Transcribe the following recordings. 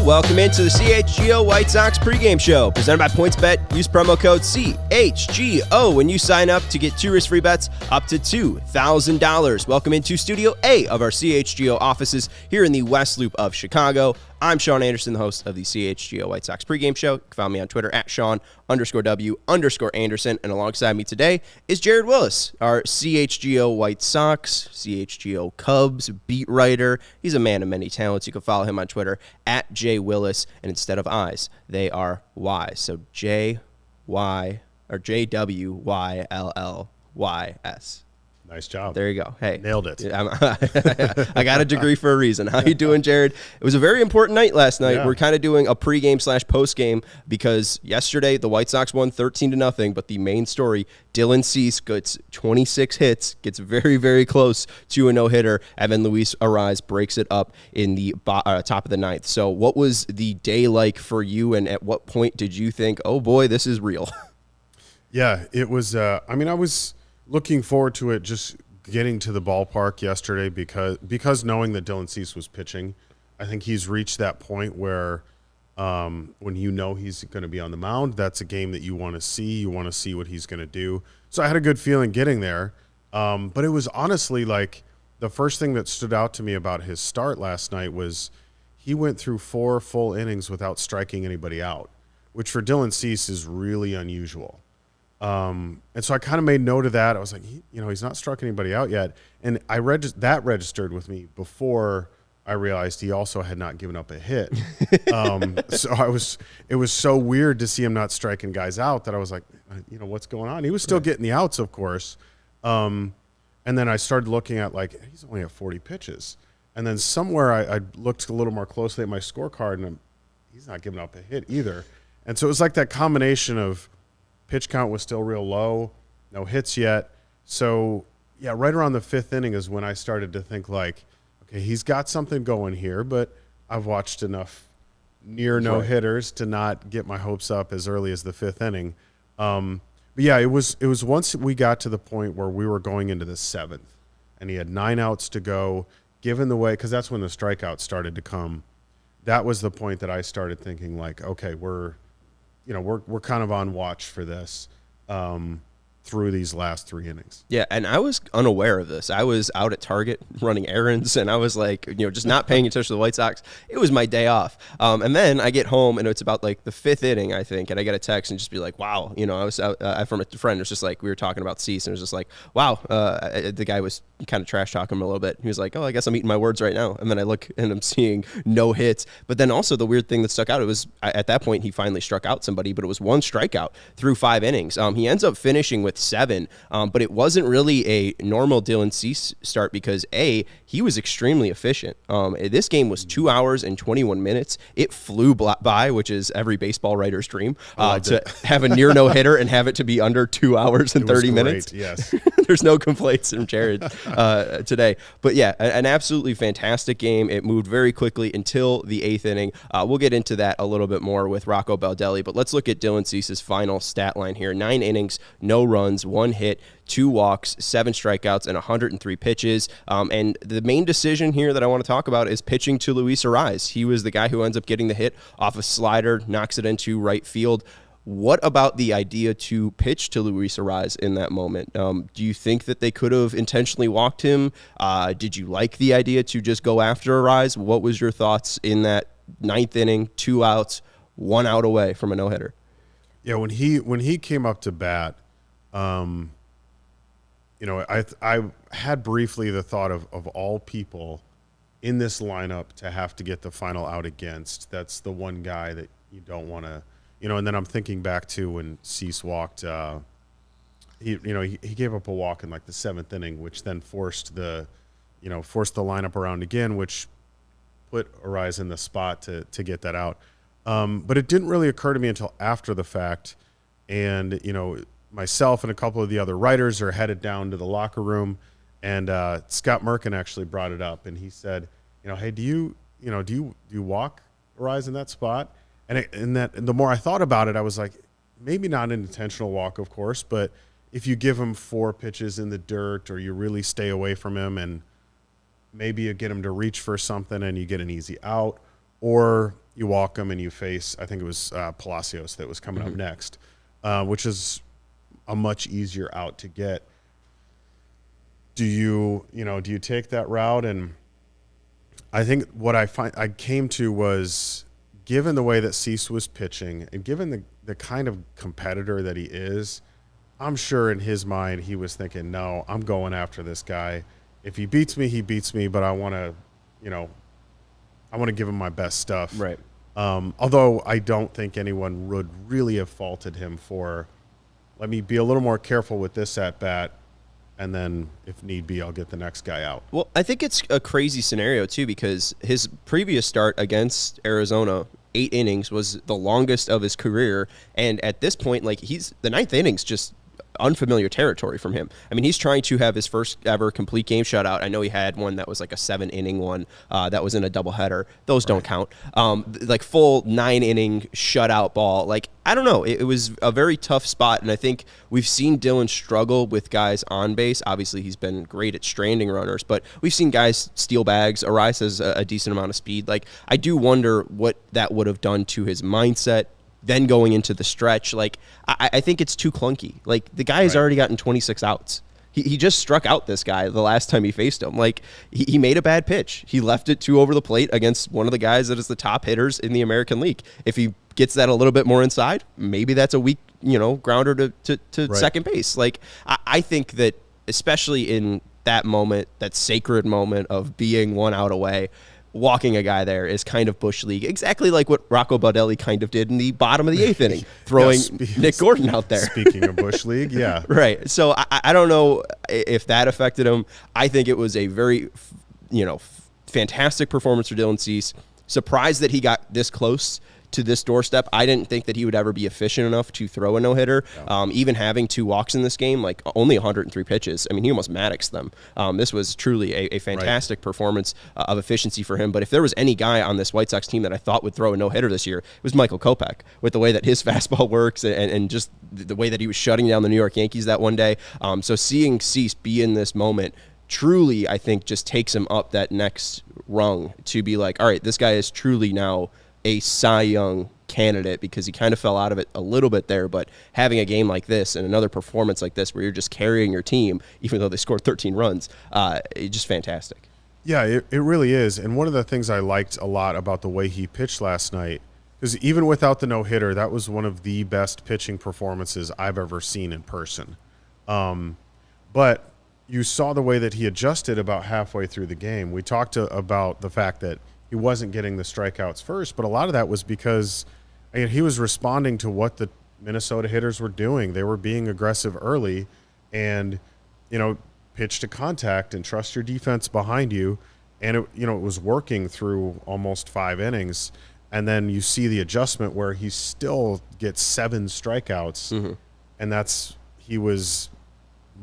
Welcome into the CHGO White Sox Pregame Show, presented by PointsBet. Use promo code CHGO when you sign up to get 2 risk-free bets up to $2,000. Welcome into Studio A of our CHGO offices here in the West Loop of Chicago. I'm Sean Anderson, the host of the CHGO White Sox Pregame Show. You can find me on Twitter at Sean_W_Anderson. And alongside me today is Jared Wyllys, our CHGO White Sox, CHGO Cubs beat writer. He's a man of many talents. You can follow him on Twitter at JWyllys. And instead of I's, they are Y's. So JWyllys. Nice job. There you go. Hey, nailed it. I got a degree for a reason. How you doing, Jared? It was a very important night last night. Yeah. We're kind of doing a pregame/postgame because yesterday the White Sox won 13-0, but the main story, Dylan Cease gets 26 hits, gets very, very close to a no-hitter, and then Luis Arraez breaks it up in the top of the ninth. So what was the day like for you, and at what point did you think, oh boy, this is real? Yeah, it was, I was looking forward to it, just getting to the ballpark yesterday because knowing that Dylan Cease was pitching. I think he's reached that point where when you know he's going to be on the mound, that's a game that you want to see. You want to see what he's going to do. So I had a good feeling getting there. But it was honestly like the first thing that stood out to me about his start last night was he went through 4 full innings without striking anybody out, which for Dylan Cease is really unusual. And so I kind of made note of that. I was like, he's not struck anybody out yet. And that registered with me before I realized he also had not given up a hit. So it was so weird to see him not striking guys out that I was like, what's going on? He was still getting the outs, of course. And then I started looking at he's only at 40 pitches. And then somewhere I looked a little more closely at my scorecard and he's not giving up a hit either. And so it was like that combination of pitch count was still real low, no hits yet. So, yeah, right around the 5th inning is when I started to think okay, he's got something going here, but I've watched enough near no-hitters to not get my hopes up as early as the 5th inning. But, yeah, it was once we got to the point where we were going into the 7th and he had 9 outs to go, given the way – because that's when the strikeouts started to come. That was the point that I started thinking okay, we're kind of on watch for this through these last 3 innings. Yeah, and I was unaware of this. I was out at Target running errands, and I was just not paying attention to the White Sox. It was my day off. And then I get home, and it's about the 5th inning, I think, and I get a text and just be like, wow. I was out from a friend. It was just we were talking about Cease, and it was just wow. The guy was kind of trash talking him a little bit. He was like, oh, I guess I'm eating my words right now. And then I look, and I'm seeing no hits. But then also the weird thing that stuck out, it was at that point he finally struck out somebody, but it was 1 strikeout through 5 innings. He ends up finishing with 7, but it wasn't really a normal Dylan Cease start because, A, he was extremely efficient. This game was 2 hours and 21 minutes. It flew by, which is every baseball writer's dream, to have a near no-hitter and have it to be under 2 hours and 30 minutes. Yes. There's no complaints from Jared today. But, yeah, an absolutely fantastic game. It moved very quickly until the 8th inning. We'll get into that a little bit more with Rocco Baldelli, but let's look at Dylan Cease's final stat line here. 9 innings, no runs, 1 hit, 2 walks, 7 strikeouts, and 103 pitches. And the main decision here that I want to talk about is pitching to Luis Arraez. He was the guy who ends up getting the hit off a slider, knocks it into right field. What about the idea to pitch to Luis Arraez in that moment? Do you think that they could have intentionally walked him? Did you like the idea to just go after Arraez? What was your thoughts in that 9th inning, 2 outs, 1 out away from a no-hitter? Yeah, when he came up to bat, I had briefly the thought of all people in this lineup to have to get the final out against. That's the one guy that you don't want to, and then I'm thinking back to when Cease walked, he gave up a walk in the 7th inning, which then forced the lineup around again, which put Arraez in the spot to get that out. But it didn't really occur to me until after the fact. And, myself and a couple of the other writers are headed down to the locker room. And Scott Merkin actually brought it up. And he said, hey, do you walk Arraez in that spot? And the more I thought about it, I was like, maybe not an intentional walk, of course, but if you give him 4 pitches in the dirt or you really stay away from him and maybe you get him to reach for something and you get an easy out, or you walk them and you face, I think it was Palacios that was coming up next, which is a much easier out to get. Do you take that route? And I think what I came to was, given the way that Cease was pitching and given the kind of competitor that he is, I'm sure in his mind he was thinking, no, I'm going after this guy. If he beats me, he beats me, but I want to give him my best stuff. Right. Although I don't think anyone would really have faulted him for, let me be a little more careful with this at bat, and then if need be, I'll get the next guy out. Well, I think it's a crazy scenario too, because his previous start against Arizona, 8 innings, was the longest of his career, and at this point, like, the 9th inning's just unfamiliar territory from him. I mean, he's trying to have his first ever complete game shutout. I know he had one that was like a 7-inning one that was in a doubleheader. Those don't count. Like full 9-inning shutout ball. Like, I don't know. It was a very tough spot, and I think we've seen Dylan struggle with guys on base. Obviously, he's been great at stranding runners, but we've seen guys steal bags. Arraez has a decent amount of speed. Like, I do wonder what that would have done to his mindset. Then going into the stretch, like, I think it's too clunky. Like, the guy has already gotten 26 outs. He just struck out this guy the last time he faced him. Like, he made a bad pitch. He left it too over the plate against one of the guys that is the top hitters in the American League. If he gets that a little bit more inside, maybe that's a weak, grounder to second base. Like, I think that, especially in that moment, that sacred moment of being 1 out away, walking a guy there is kind of Bush League, exactly like what Rocco Baldelli kind of did in the bottom of the 8th inning, throwing Nick Gordon out there. Speaking of Bush League, yeah. Right. So I don't know if that affected him. I think it was a very, fantastic performance for Dylan Cease. Surprised that he got this close to this doorstep. I didn't think that he would ever be efficient enough to throw a no-hitter. Even having 2 walks in this game, like only 103 pitches. I mean, he almost Maddoxed them. This was truly a fantastic performance of efficiency for him. But if there was any guy on this White Sox team that I thought would throw a no-hitter this year, it was Michael Kopech, with the way that his fastball works and just the way that he was shutting down the New York Yankees that one day. So seeing Cease be in this moment truly, I think, just takes him up that next rung to be like, all right, this guy is truly now a Cy Young candidate, because he kind of fell out of it a little bit there, but having a game like this and another performance like this where you're just carrying your team, even though they scored 13 runs, it's just fantastic. Yeah, it really is. And one of the things I liked a lot about the way he pitched last night, because even without the no-hitter, that was one of the best pitching performances I've ever seen in person. But you saw the way that he adjusted about halfway through the game. We talked about the fact that he wasn't getting the strikeouts first, but a lot of that was because he was responding to what the Minnesota hitters were doing. They were being aggressive early and, pitch to contact and trust your defense behind you. And, it was working through almost 5 innings. And then you see the adjustment where he still gets 7 strikeouts. And he was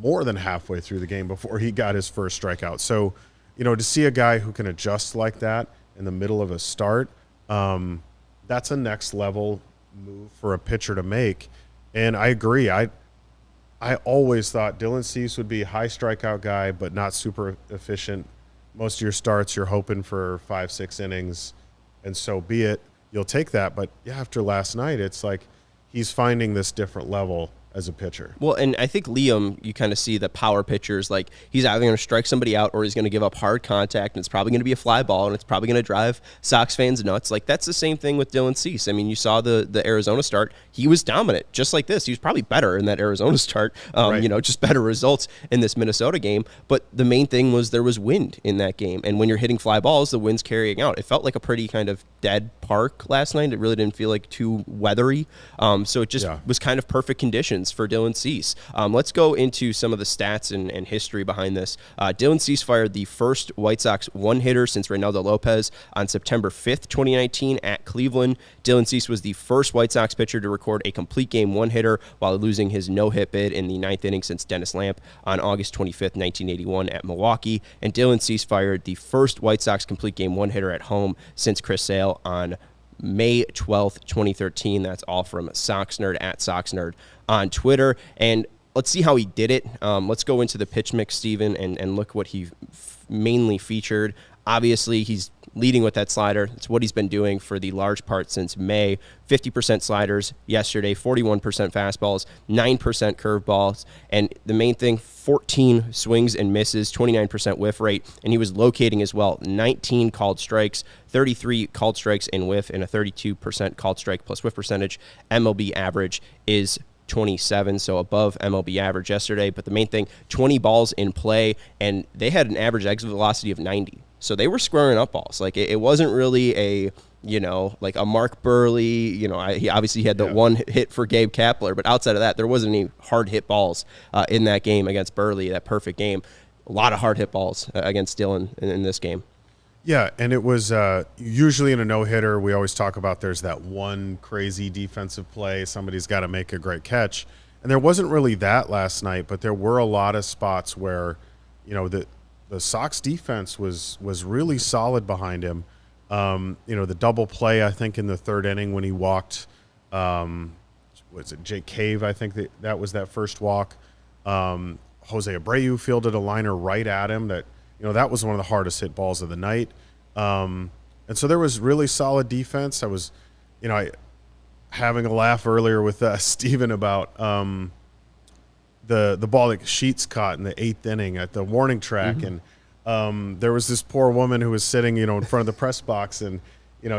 more than halfway through the game before he got his first strikeout. So, to see a guy who can adjust like that in the middle of a start, that's a next level move for a pitcher to make. And I agree. I always thought Dylan Cease would be a high strikeout guy, but not super efficient. Most of your starts, you're hoping for 5-6 innings, and so be it. You'll take that. But after last night, it's like he's finding this different level as a pitcher. Well, and I think Liam, you kind of see the power pitchers, like he's either going to strike somebody out or he's going to give up hard contact, and it's probably going to be a fly ball, and it's probably going to drive Sox fans nuts. Like, that's the same thing with Dylan Cease. I mean, you saw the Arizona start. He was dominant, just like this. He was probably better in that Arizona start, just better results in this Minnesota game. But the main thing was there was wind in that game, and when you're hitting fly balls, the wind's carrying out. It felt like a pretty kind of dead park last night. It really didn't feel like too weathery. So it just was kind of perfect conditions for Dylan Cease. Let's go into some of the stats and history behind this. Dylan Cease fired the first White Sox one-hitter since Reynaldo Lopez on September 5th, 2019 at Cleveland. Dylan Cease was the first White Sox pitcher to record a complete game one-hitter while losing his no-hit bid in the 9th inning since Dennis Lamp on August 25th, 1981 at Milwaukee. And Dylan Cease fired the first White Sox complete game one-hitter at home since Chris Sale on May 12th, 2013. That's all from SoxNerd at SoxNerd on Twitter. And let's see how he did it. Let's go into the pitch mix, Steven, and look what he mainly featured. Obviously, he's leading with that slider. It's what he's been doing for the large part since May. 50% sliders yesterday, 41% fastballs, 9% curveballs, and the main thing, 14 swings and misses, 29% whiff rate, and he was locating as well. 19 called strikes, 33 called strikes and whiff, and a 32% called strike plus whiff percentage. MLB average is 27, so above MLB average yesterday. But the main thing, 20 balls in play, and they had an average exit velocity of 90. So they were squaring up balls. Like it wasn't really a, like a Mark Burley, he obviously had the one hit for Gabe Kapler, but outside of that, there wasn't any hard hit balls in that game against Burley, that perfect game. A lot of hard hit balls against Dylan in this game. Yeah, and it was usually in a no-hitter, we always talk about there's that one crazy defensive play. Somebody's got to make a great catch. And there wasn't really that last night, but there were a lot of spots where, the Sox defense was really solid behind him. The double play, I think, in the third inning when he walked, was it Jake Cave? I think that was that first walk. Jose Abreu fielded a liner right at him that, that was one of the hardest hit balls of the night. And so there was really solid defense. I was, having a laugh earlier with Steven about the ball that Sheets caught in the 8th inning at the warning track. And there was this poor woman who was sitting, in front of the press box. And,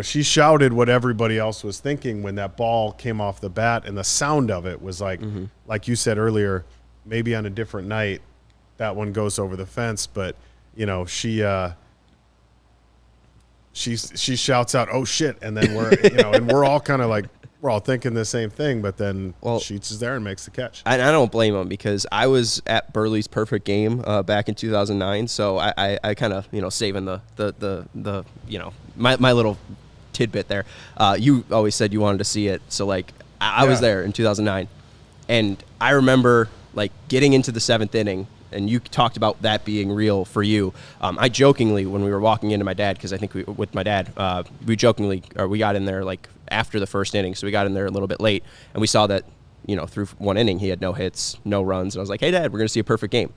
she shouted what everybody else was thinking when that ball came off the bat. And the sound of it was like you said earlier, maybe on a different night, that one goes over the fence. But, she shouts out, "Oh shit!" And then we're and we're all kind of like we're all thinking the same thing. But then Sheets is there and makes the catch. And I don't blame him because I was at Burley's perfect game back in 2009, so I kind of saving the my little tidbit there. You always said you wanted to see it, so like I was there in 2009, and I remember like getting into the 7th inning. And you talked about that being real for you. I jokingly, when we were walking into my dad, because I think with my dad, we got in there like after the first inning, so we got in there a little bit late, and we saw that, through one inning he had no hits, no runs, and I was like, "Hey, Dad, we're going to see a perfect game."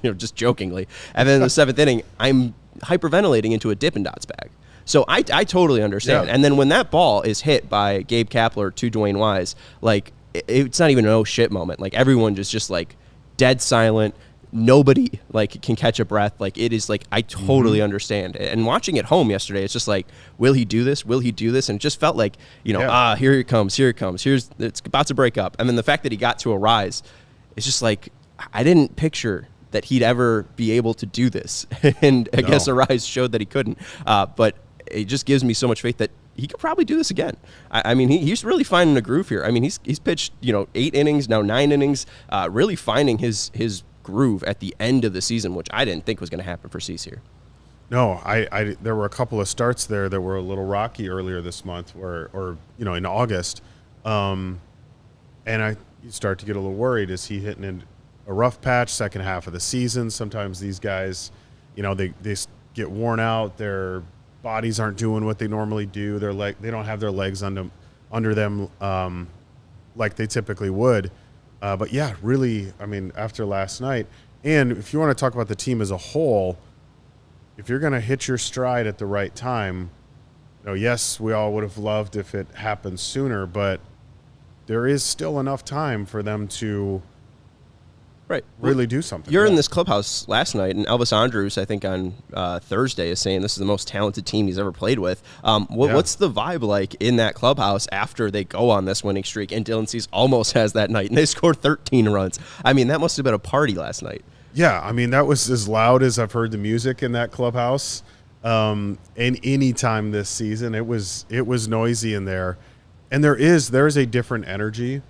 Just jokingly. And then in the 7th inning, I'm hyperventilating into a Dippin' Dots bag. So I totally understand. Yeah. And then when that ball is hit by Gabe Kapler to Dwayne Wise, like, it's not even an oh shit moment. Like everyone just like dead silent. Nobody like can catch a breath. Like it is like I totally understand. And watching at home yesterday, it's just like, will he do this? Will he do this? And it just felt like here it comes. It's about to break up. And then the fact that he got to Arraez, it's just like I didn't picture that he'd ever be able to do this. And I guess Arraez showed that he couldn't. But it just gives me so much faith that he could probably do this again. I mean, he's really finding a groove here. I mean, he's pitched 8 innings, now 9 innings, really finding his groove at the end of the season, which I didn't think was going to happen for Cease here. No, I there were a couple of starts there that were a little rocky earlier this month, or in August, and you start to get a little worried. Is he hitting in a rough patch second half of the season? Sometimes these guys, they get worn out. Their bodies aren't doing what they normally do. They don't have their legs under them like they typically would. But yeah, really, I mean, after last night, and if you want to talk about the team as a whole, if you're going to hit your stride at the right time, yes, we all would have loved if it happened sooner, but there is still enough time for them to really do something. You're in this clubhouse last night, and Elvis Andrus, I think on Thursday, is saying this is the most talented team he's ever played with. What's the vibe like in that clubhouse after they go on this winning streak? And Dylan Cease almost has that night, and they scored 13 runs. I mean, that must have been a party last night. Yeah, I mean, that was as loud as I've heard the music in that clubhouse. And any time this season, it was noisy in there, and there is a different energy.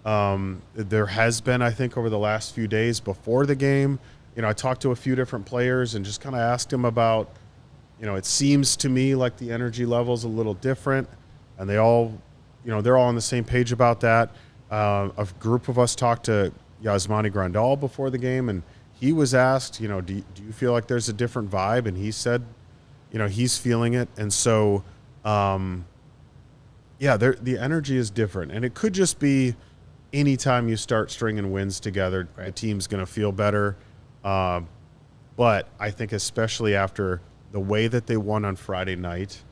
There has been, I think, over the last few days before the game. I talked to a few different players and just kind of asked them about, it seems to me like the energy level's a little different, and they all, they're all on the same page about that. A group of us talked to Yasmani Grandal before the game, and he was asked, do you feel like there's a different vibe? And he said, he's feeling it. And so, the energy is different, and it could just be anytime you start stringing wins together, the team's going to feel better. But But I think especially after the way that they won on Friday night,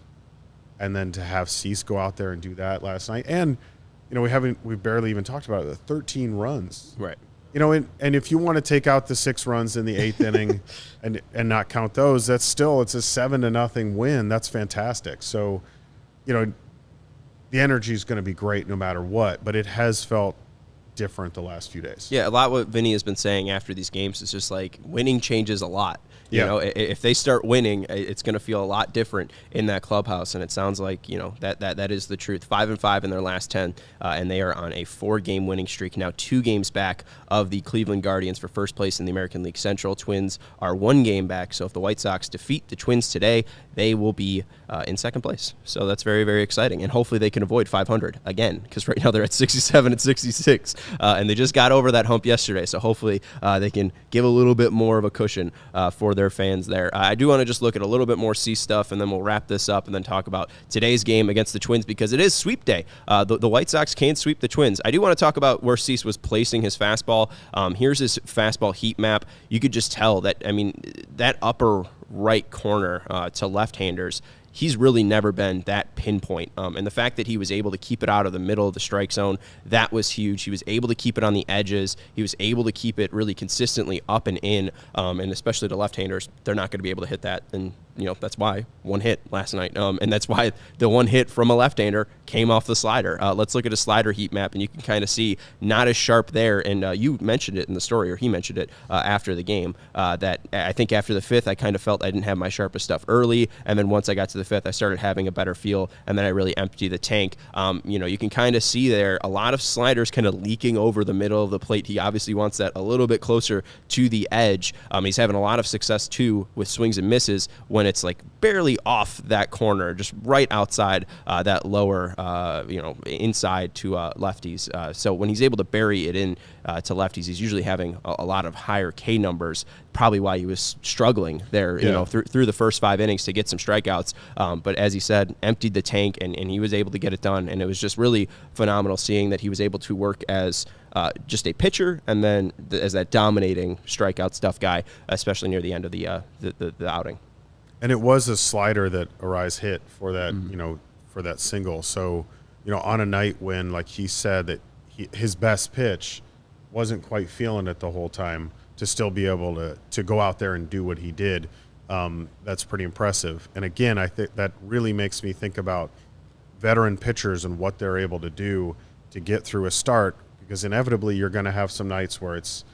and then to have Cease go out there and do that last night, and we barely even talked about it. 13 runs, Right. And if you want to take out the 6 runs in the 8th inning and not count those, it's a 7-0 win. That's fantastic. So, the energy is going to be great no matter what, but it has felt different the last few days. Yeah, a lot what Vinny has been saying after these games is just like winning changes a lot. You know, if they start winning, it's going to feel a lot different in that clubhouse, and it sounds like that is the truth. 5-5 in their last 10, and they are on a 4-game winning streak now, 2 games back of the Cleveland Guardians for first place in the American League Central. Twins are 1 game back, so if the White Sox defeat the Twins today, they will be in second place. So that's very, very exciting, and hopefully they can avoid 500 again, because right now they're at 67 and 66, and they just got over that hump yesterday. So hopefully they can give a little bit more of a cushion for their fans there. I do want to just look at a little bit more C stuff, and then we'll wrap this up and then talk about today's game against the Twins, because it is sweep day. The White Sox can sweep the Twins. I do want to talk about where Cease was placing his fastball. Here's his fastball heat map. You could just tell that, that upper right corner to left-handers, he's really never been that pinpoint. And the fact that he was able to keep it out of the middle of the strike zone, that was huge. He was able to keep it on the edges. He was able to keep it really consistently up and in, and especially the left-handers, they're not going to be able to hit that. And that's why 1 hit last night. And that's why the 1 hit from a left-hander came off the slider. Let's look at a slider heat map, and you can kind of see not as sharp there. And you mentioned it in the story, or he mentioned it after the game, that I think after the 5th, I kind of felt I didn't have my sharpest stuff early. And then once I got to the 5th, I started having a better feel, and then I really emptied the tank. You can kind of see there a lot of sliders kind of leaking over the middle of the plate. He obviously wants that a little bit closer to the edge. He's having a lot of success, too, with swings and misses when it's like barely off that corner, just right outside that lower, inside to lefties. So when he's able to bury it in to lefties, he's usually having a lot of higher K numbers, probably why he was struggling there, through the first 5 innings to get some strikeouts. But as he said, emptied the tank, and he was able to get it done. And it was just really phenomenal seeing that he was able to work as just a pitcher, and then as that dominating strikeout stuff guy, especially near the end of the outing. And it was a slider that Arraez hit for that, for that single. So, on a night when, like he said, that his best pitch wasn't quite feeling it the whole time, to still be able to go out there and do what he did, that's pretty impressive. And again, I think that really makes me think about veteran pitchers and what they're able to do to get through a start, because inevitably you're going to have some nights where it's,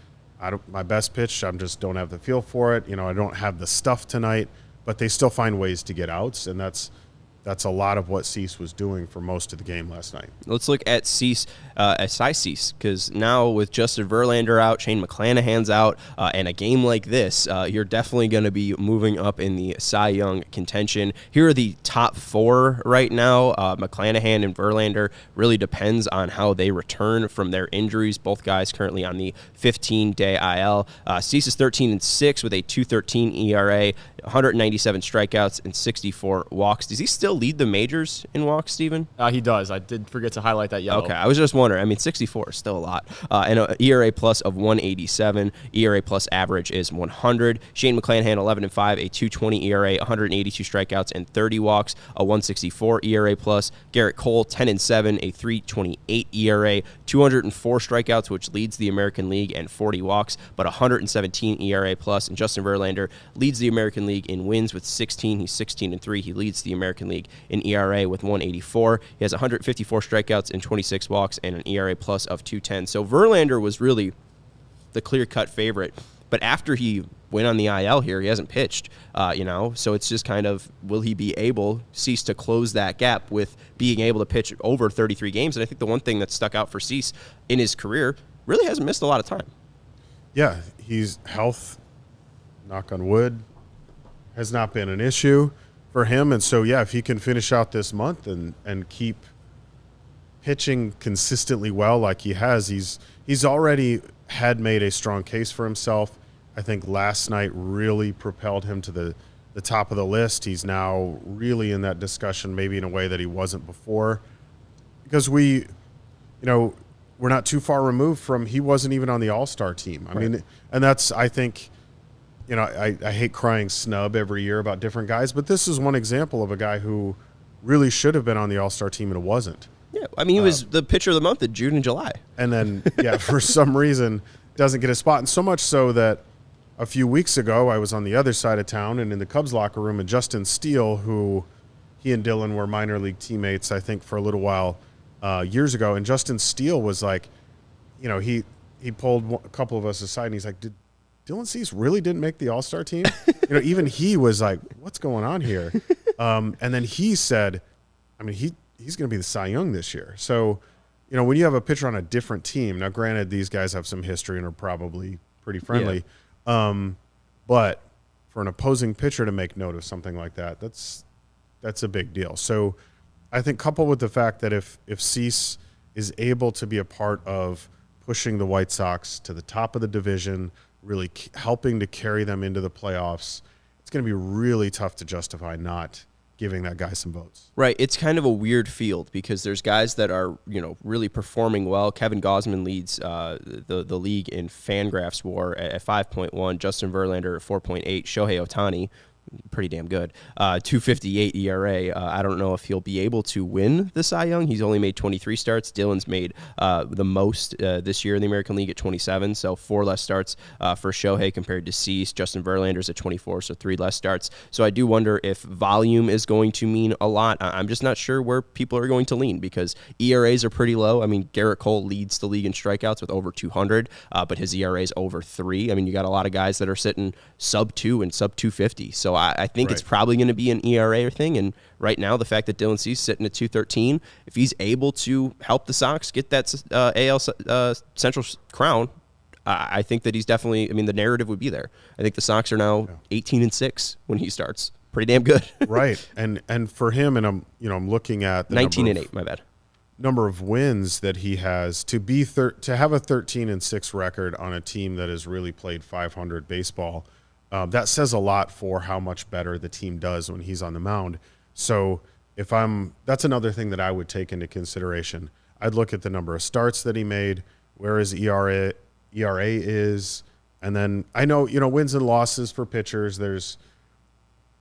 my best pitch, I just don't have the feel for it. I don't have the stuff tonight. But they still find ways to get outs, and that's a lot of what Cease was doing for most of the game last night. Let's look at Cease, Cy Cease, because now with Justin Verlander out, Shane McClanahan's out, and a game like this, you're definitely going to be moving up in the Cy Young contention. Here are the top 4 right now. McClanahan and Verlander, really depends on how they return from their injuries. Both guys currently on the 15-day IL. Cease is 13-6 with a 2.13 ERA, 197 strikeouts, and 64 walks. Does he still lead the majors in walks, Steven? He does. I did forget to highlight that yellow. Okay, I was just wondering. 64 is still a lot. And an ERA plus of 187. ERA plus average is 100. Shane McClanahan, 11-5, a 2.20 ERA, 182 strikeouts, and 30 walks, a 1.64 ERA plus. Garrett Cole, 10-7, a 3.28 ERA, 204 strikeouts, which leads the American League, and 40 walks, but 117 ERA plus. And Justin Verlander leads the American League in wins with 16. He's 16-3. He leads the American League in ERA with 184. He has 154 strikeouts and 26 walks and an ERA plus of 2.10. So Verlander was really the clear-cut favorite. But after he went on the IL here, he hasn't pitched, so it's just kind of, will he be able, Cease, to close that gap with being able to pitch over 33 games? And I think the one thing that stuck out for Cease in his career, really hasn't missed a lot of time. Yeah, he's health, knock on wood, has not been an issue for him. And so, if he can finish out this month and keep pitching consistently well like he has, he's already had made a strong case for himself. I think last night really propelled him to the top of the list. He's now really in that discussion, maybe in a way that he wasn't before, because we're not too far removed from, he wasn't even on the AllStar team. I mean, and that's, I think, you know, I hate crying snub every year about different guys, but this is one example of a guy who really should have been on the All-Star team and it wasn't. Yeah, I mean, he was the pitcher of the month in June and July. And then, for some reason, doesn't get a spot. And so much so that a few weeks ago, I was on the other side of town and in the Cubs locker room, and Justin Steele, who he and Dylan were minor league teammates, I think, for a little while years ago. And Justin Steele was like, you know, he pulled a couple of us aside and he's like, did Dylan Cease really didn't make the All-Star team? You know, even he was like, what's going on here? And then he said, I mean, he's going to be the Cy Young this year. So, you know, when you have a pitcher on a different team, now granted, these guys have some history and are probably pretty friendly. Yeah. But for an opposing pitcher to make note of something like that, that's a big deal. So I think coupled with the fact that if Cease is able to be a part of pushing the White Sox to the top of the division, really helping to carry them into the playoffs, it's going to be really tough to justify not giving that guy some votes. Right. It's kind of a weird field because there's guys that are, you know, really performing well. Kevin Gausman leads the league in Fangraphs WAR at 5.1, Justin Verlander at 4.8, Shohei Ohtani, pretty damn good, 2.58 ERA. I don't know if he'll be able to win the Cy Young. He's only made 23 starts. Dylan's made the most this year in the American League at 27, so 4 less starts for Shohei compared to Cease. Justin Verlander's at 24, so 3 less starts. So I do wonder if volume is going to mean a lot. I'm just not sure where people are going to lean because ERAs are pretty low. I mean, Garrett Cole leads the league in strikeouts with over 200, but his ERA is over 3. I mean, you got a lot of guys that are sitting sub 2 and sub 250. So I think it's probably going to be an ERA thing. And right now, the fact that Dylan Cease sitting at 213, if he's able to help the Sox get that AL Central crown, I think that he's definitely, I mean, the narrative would be there. I think the Sox are now 18-6 when he starts. Pretty damn good. Right. And for him, and I'm looking at the 19-8, my bad. Number of wins that he has to have a 13-6 record on a team that has really played 500 baseball. That says a lot for how much better the team does when he's on the mound. So that's another thing that I would take into consideration. I'd look at the number of starts that he made, where his ERA is, and then I know, wins and losses for pitchers, there's,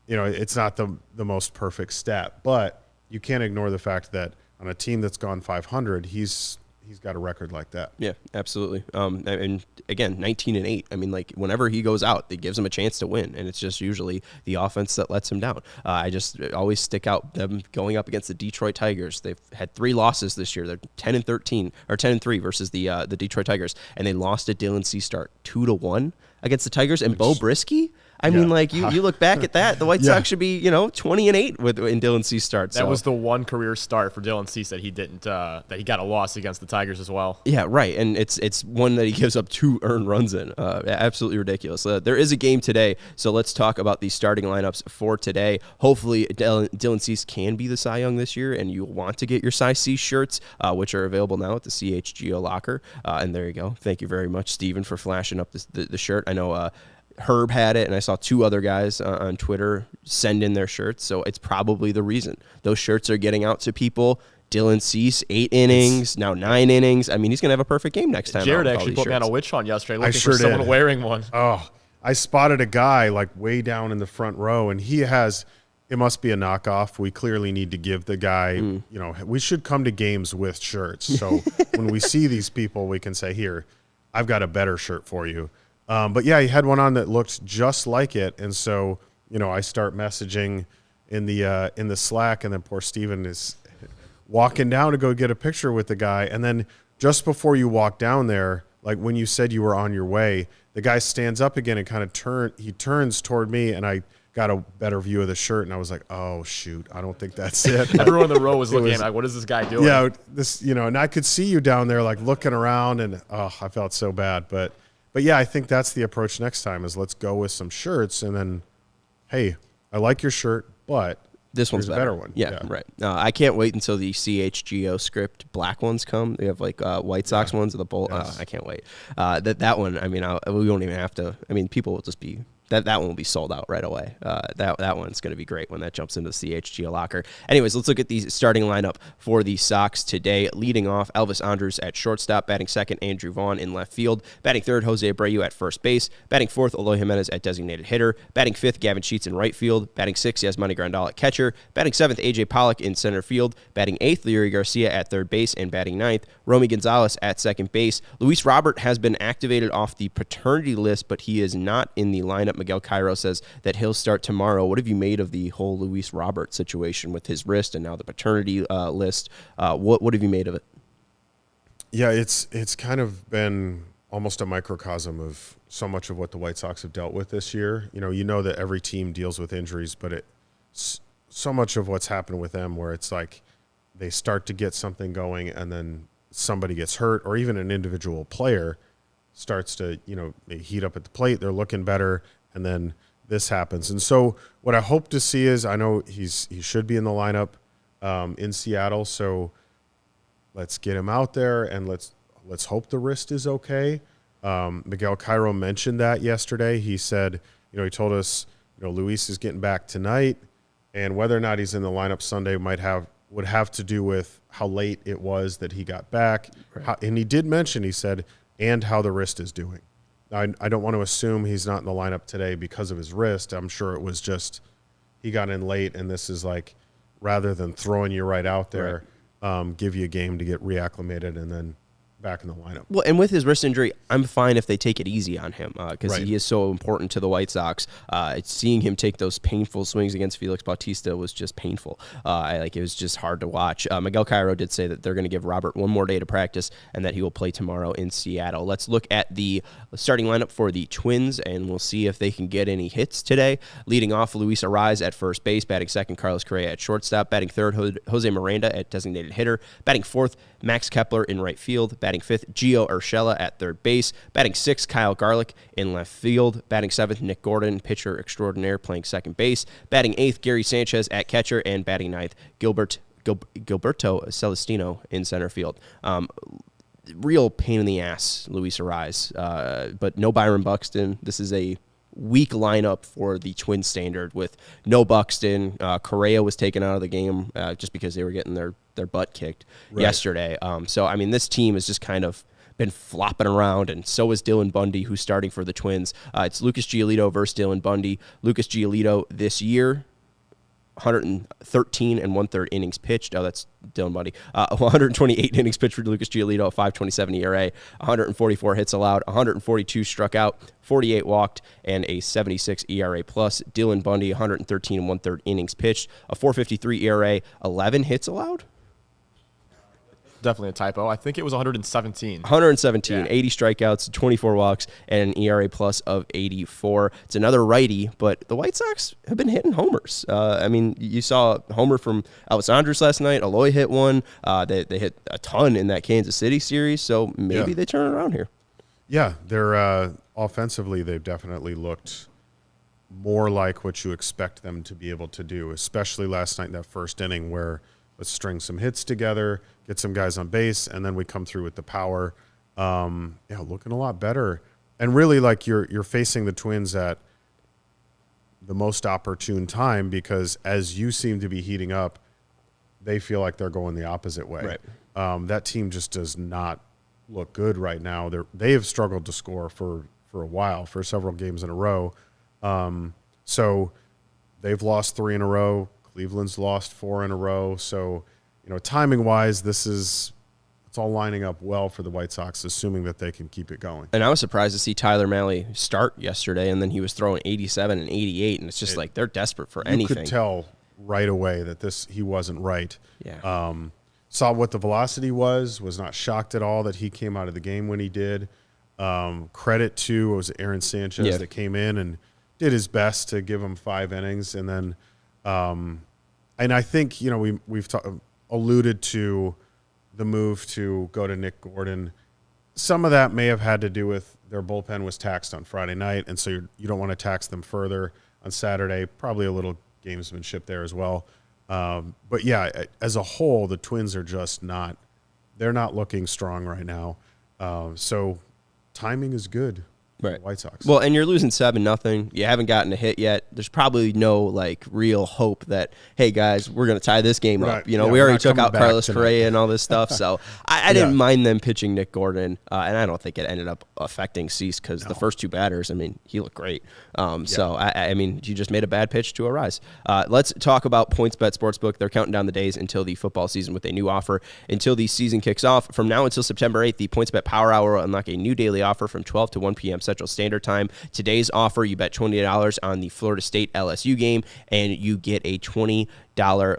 it's not the most perfect stat, but you can't ignore the fact that on a team that's gone 500, he's got a record like that. Yeah, absolutely. And again, 19-8. I mean, like whenever he goes out, it gives him a chance to win, and it's just usually the offense that lets him down. I just always stick out them going up against the Detroit Tigers. They've had 3 losses this year. They're 10-13 or 10-3 versus the Detroit Tigers, and they lost a Dylan Cease start 2-1 against the Tigers. And Bo Brisky. I mean, like you look back at that, the White Sox should be 20-8 in Dylan Cease starts. That was the one career start for Dylan Cease that he didn't that he got a loss against the Tigers as well. Yeah, right, and it's one that he gives up 2 earned runs in. Absolutely ridiculous. There is a game today, so let's talk about the starting lineups for today. Hopefully, Dylan Cease can be the Cy Young this year, and you'll want to get your Cy Cease shirts, which are available now at the CHGO locker. And there you go. Thank you very much, Steven, for flashing up the shirt. I know. Herb had it, and I saw 2 other guys on Twitter send in their shirts, so it's probably the reason. Those shirts are getting out to people. Dylan Cease, 8 innings, now 9 innings. I mean, he's going to have a perfect game next time. Jared actually put me on a witch hunt yesterday looking for someone wearing one. Oh, I spotted a guy like way down in the front row, and it must be a knockoff. We clearly need to give the guy, we should come to games with shirts. So when we see these people, we can say, here, I've got a better shirt for you. But yeah, he had one on that looked just like it, and so I start messaging in the Slack, and then poor Steven is walking down to go get a picture with the guy, and then just before you walk down there, like when you said you were on your way, the guy stands up again and kind of turns toward me, and I got a better view of the shirt, and I was like, oh shoot, I don't think that's it. Everyone in the row was looking like, what is this guy doing? Yeah, and I could see you down there like looking around, and I felt so bad, But yeah, I think that's the approach next time is let's go with some shirts and then, hey, I like your shirt, but this one's a better one. Yeah. Right. I can't wait until the CHGO script black ones come. They have like White Sox ones of the bowl. Yes. I can't wait. That one, I mean, we won't even have to. I mean, people will just be that one will be sold out right away. That one's going to be great when that jumps into the CHGO locker. Anyways, let's look at the starting lineup for the Sox today. Leading off, Elvis Andrus at shortstop. Batting second, Andrew Vaughn in left field. Batting third, Jose Abreu at first base. Batting fourth, Eloy Jimenez at designated hitter. Batting fifth, Gavin Sheets in right field. Batting sixth, Yasmani Grandal at catcher. Batting seventh, AJ Pollock in center field. Batting eighth, Leury Garcia at third base. And batting ninth, Romy Gonzalez at second base. Luis Robert has been activated off the paternity list, but he is not in the lineup. Miguel Cairo says that he'll start tomorrow. What have you made of the whole Luis Robert situation with his wrist and now the paternity list? What have you made of it? Yeah, it's kind of been almost a microcosm of so much of what the White Sox have dealt with this year. You know that every team deals with injuries, but so much of what's happened with them where it's like they start to get something going and then somebody gets hurt, or even an individual player starts to, heat up at the plate. They're looking better, and then this happens. And so what I hope to see is, I know he should be in the lineup in Seattle, so let's get him out there and let's hope the wrist is okay. Miguel Cairo mentioned that yesterday. He said, he told us, Luis is getting back tonight, and whether or not he's in the lineup Sunday would have to do with how late it was that he got back. Right. And he did mention, he said, and how the wrist is doing. I don't want to assume he's not in the lineup today because of his wrist. I'm sure it was just he got in late, and this is like, rather than throwing you right out there, give you a game to get reacclimated and then back in the lineup. Well, and with his wrist injury, I'm fine if they take it easy on him because Right. he is so important to the White Sox. Seeing him take those painful swings against Felix Bautista was just painful. It was just hard to watch. Miguel Cairo did say that they're going to give Robert one more day to practice and that he will play tomorrow in Seattle. Let's look at the starting lineup for the Twins, and we'll see if they can get any hits today. Leading off, Luis Arraez at first base. Batting second, Carlos Correa at shortstop. Batting third, Jose Miranda at designated hitter. Batting fourth, Max Kepler in right field. Batting fifth, Gio Urshela at third base. Batting sixth, Kyle Garlick in left field. Batting seventh, Nick Gordon, pitcher extraordinaire, playing second base. Batting eighth, Gary Sanchez at catcher. And batting ninth, Gilberto Celestino in center field. Real pain in the ass, Luis Arraez. But no Byron Buxton. This is a weak lineup for the Twin standard with no Buxton. Correa was taken out of the game just because they were getting their butt kicked yesterday. So, this team has just kind of been flopping around, and so is Dylan Bundy, who's starting for the Twins. It's Lucas Giolito versus Dylan Bundy. Lucas Giolito this year, 113 and one-third innings pitched. Oh, that's Dylan Bundy. 128 innings pitched for Lucas Giolito, 5.27 ERA, 144 hits allowed, 142 struck out, 48 walked, and a 76 ERA plus. Dylan Bundy, 113 and one-third innings pitched, a 4.53 ERA, 11 hits allowed. Definitely a typo. I think it was 117. 117, Yeah. 80 strikeouts, 24 walks, and an ERA plus of 84. It's another righty, but the White Sox have been hitting homers. You saw a homer from Elvis Andrus last night. Eloy hit one. They hit a ton in that Kansas City series, so maybe they turn it around here. Yeah, they're offensively, they've definitely looked more like what you expect them to be able to do, especially last night in that first inning where let's string some hits together, get some guys on base, and then we come through with the power. Looking a lot better. And really, like, you're facing the Twins at the most opportune time because as you seem to be heating up, they feel like they're going the opposite way. Right. That team just does not look good right now. They have struggled to score for a while, for several games in a row. So they've lost 3 in a row. Cleveland's lost 4 in a row. So, timing-wise, it's all lining up well for the White Sox, assuming that they can keep it going. And I was surprised to see Tyler Mahle start yesterday, and then he was throwing 87 and 88, and it's just like they're desperate for anything. You could tell right away that he wasn't right. Yeah. Saw what the velocity was not shocked at all that he came out of the game when he did. Credit to, Aaron Sanchez that came in and did his best to give him 5 innings, and then and I think, we've alluded to the move to go to Nick Gordon. Some of that may have had to do with their bullpen was taxed on Friday night, and so you don't want to tax them further on Saturday. Probably a little gamesmanship there as well. But, yeah, as a whole, the Twins are just they're not looking strong right now. So timing is good. the White Sox. Well, and you're losing 7-0. You haven't gotten a hit yet. There's probably no like real hope that, hey guys, we're going to tie this game up. You know, we already took out Carlos Correa and all this stuff. So I didn't mind them pitching Nick Gordon, and I don't think it ended up affecting Cease because the first two batters, I mean, he looked great. So I mean, you just made a bad pitch to Arraez. Let's talk about PointsBet Sportsbook. They're counting down the days until the football season with a new offer. Until the season kicks off, from now until September 8th, the PointsBet Power Hour will unlock a new daily offer from 12 to 1 p.m. Central Standard Time. Today's offer, you bet $20 on the Florida State LSU game, and you get a $20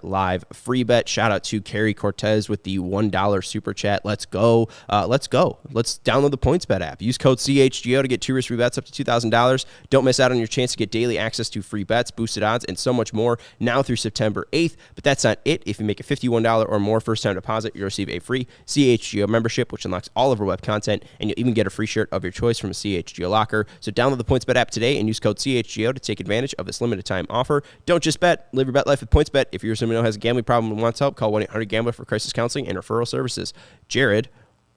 live free bet. Shout out to Kerry Cortez with the $1 super chat. Let's go. Let's download the PointsBet app. Use code CHGO to get 2 risk free bets up to $2,000. Don't miss out on your chance to get daily access to free bets, boosted odds, and so much more now through September 8th. But that's not it. If you make a $51 or more first-time deposit, you'll receive a free CHGO membership, which unlocks all of our web content, and you'll even get a free shirt of your choice from a CHGO locker. So download the PointsBet app today and use code CHGO to take advantage of this limited time offer. Don't just bet. Live your bet life with PointsBet. If you're someone who has a gambling problem and wants help, call 1-800-GAMBLER for crisis counseling and referral services. Jared,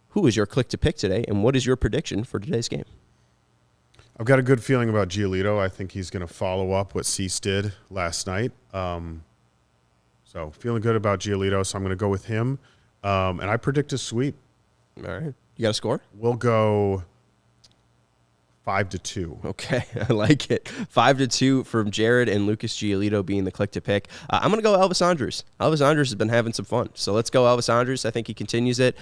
who is your click to pick today, and what is your prediction for today's game? I've got a good feeling about Giolito. I think he's going to follow up what Cease did last night. So feeling good about Giolito, so I'm going to go with him. And I predict a sweep. All right. You got a score? We'll go 5-2. Okay, I like it. 5-2 from Jared and Lucas Giolito being the click to pick. I'm going to go Elvis Andrus. Elvis Andrus has been having some fun, so let's go Elvis Andrus. I think he continues it.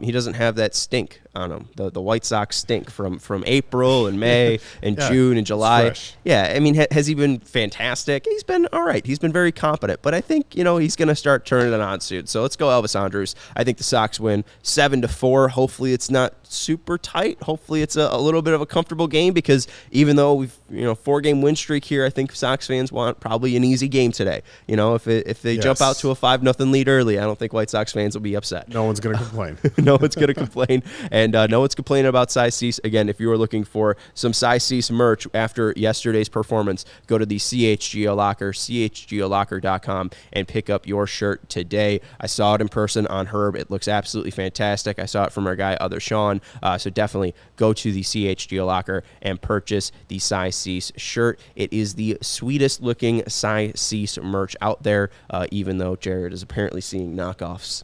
He doesn't have that stink on him, the White Sox stink from April and May and June and July. Yeah, I mean, has he been fantastic? He's been all right. He's been very competent, but I think, he's going to start turning it on soon. So let's go Elvis Andrus. I think the Sox win 7-4. Hopefully it's not super tight. Hopefully it's a little bit of a comfortable game, because even though we've 4-game win streak here, I think Sox fans want probably an easy game today. If they jump out to a 5-0 lead early, I don't think White Sox fans will be upset. No one's going to complain. No one's going to complain, and no one's complaining about Cy Cease. Again, if you are looking for some Cy Cease merch after yesterday's performance, go to the CHGO locker, chgolocker.com, and pick up your shirt today. I saw it in person on Herb. It looks absolutely fantastic. I saw it from our guy Other Sean. So definitely go to the CHGO locker and purchase the Cy Cease shirt. It is the sweetest looking Cy Cease merch out there, even though Jared is apparently seeing knockoffs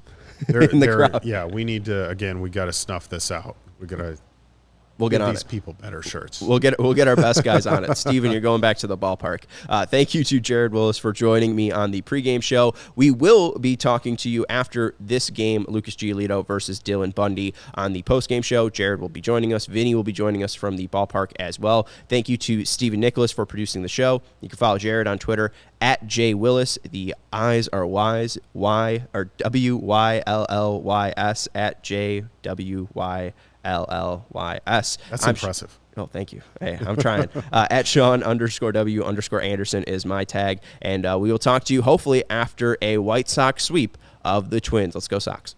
in the crowd. Yeah, we need to, again, we got to snuff this out. We'll get on these it. people better shirts. We'll get our best guys on it. Steven, you're going back to the ballpark. Thank you to Jared Wyllys for joining me on the pregame show. We will be talking to you after this game, Lucas Giolito versus Dylan Bundy, on the postgame show. Jared will be joining us. Vinny will be joining us from the ballpark as well. Thank you to Stephen Nicholas for producing the show. You can follow Jared on Twitter at @JWyllys. The I's are Y's, WYLLYS at JWYLLYS. That's impressive. Oh, thank you. Hey, I'm trying. At Sean_W_Anderson is my tag. And we will talk to you hopefully after a White Sox sweep of the Twins. Let's go Sox.